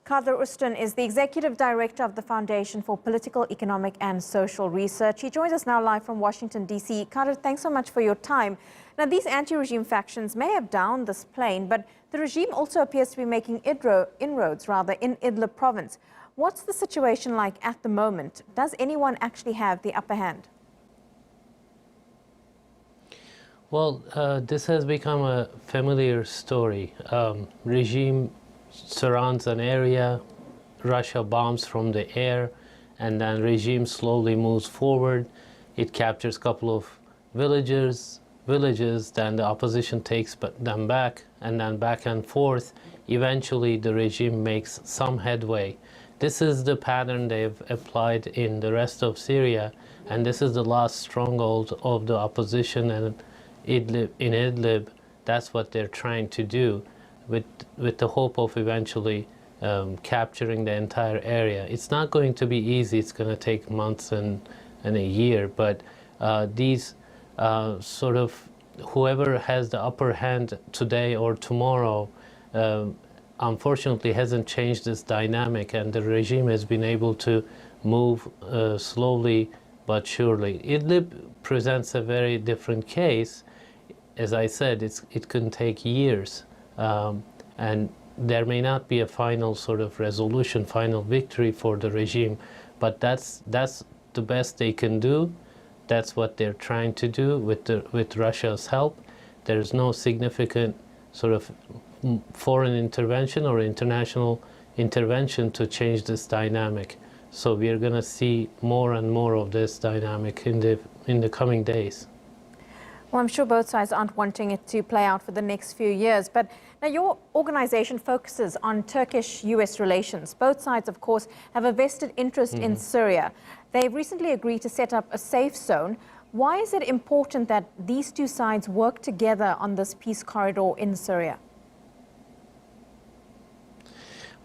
Kadir Ustun is the Executive Director of the Foundation for Political, Economic and Social Research. He joins us now live from Washington, D.C. Kadir, thanks so much for your time. Now, these anti-regime factions may have downed this plane, but the regime also appears to be making inroads in Idlib province. What's the situation like at the moment? Does anyone actually have the upper hand? Well, this has become a familiar story. Regime surrounds an area, Russia bombs from the air, and then regime slowly moves forward. It captures a couple of villages, then the opposition takes them back, and then back and forth. Eventually, the regime makes some headway. This is the pattern they've applied in the rest of Syria, and this is the last stronghold of the opposition, and in Idlib, that's what they're trying to do, with the hope of eventually capturing the entire area. It's not going to be easy. It's going to take months and a year, but these sort of whoever has the upper hand today or tomorrow unfortunately hasn't changed this dynamic, and the regime has been able to move slowly but surely. Idlib presents a very different case. As I said, it can take years, and there may not be a final sort of resolution, final victory for the regime, but that's the best they can do. That's what they're trying to do with Russia's help. There's no significant sort of foreign intervention or international intervention to change this dynamic. So we are going to see more and more of this dynamic in the coming days. Well, I'm sure both sides aren't wanting it to play out for the next few years. But now your organization focuses on Turkish-US relations. Both sides, of course, have a vested interest in Syria. They've recently agreed to set up a safe zone. Why is it important that these two sides work together on this peace corridor in Syria?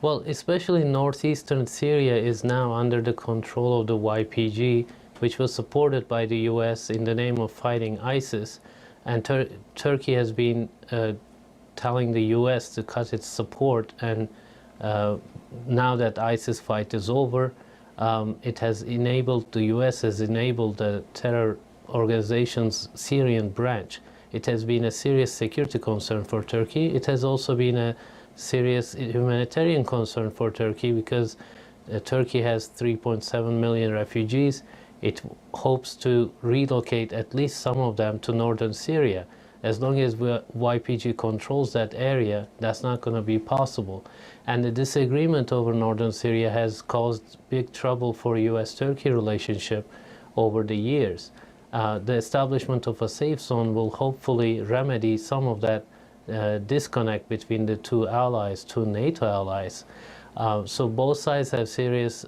Well, especially northeastern Syria is now under the control of the YPG, which was supported by the US in the name of fighting ISIS. And Turkey has been telling the US to cut its support, and now that ISIS fight is over, the US has enabled the terror organization's Syrian branch. It has been a serious security concern for Turkey. It has also been a serious humanitarian concern for Turkey, because Turkey has 3.7 million refugees. It hopes to relocate at least some of them to northern Syria. As long as YPG controls that area, that's not going to be possible. And the disagreement over northern Syria has caused big trouble for US-Turkey relationship over the years. The establishment of a safe zone will hopefully remedy some of that disconnect between the two NATO allies. So both sides have serious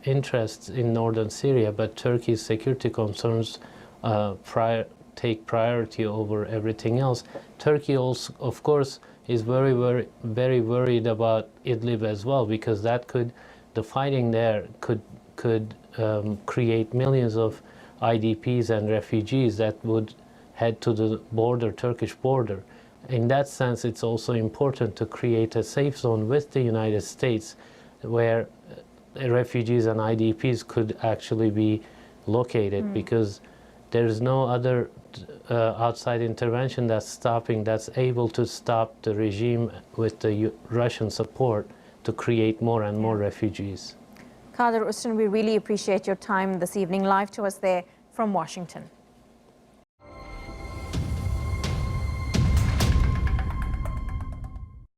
interests in northern Syria, but Turkey's security concerns take priority over everything else. Turkey also, of course, is very worried about Idlib as well, because the fighting there could create millions of IDPs and refugees that would head to the Turkish border. In that sense, it's also important to create a safe zone with the United States where refugees and IDPs could actually be located, because there's no other outside intervention that's able to stop the regime with the Russian support to create more and more refugees. Kadir Ustun, we really appreciate your time this evening, live to us there from Washington.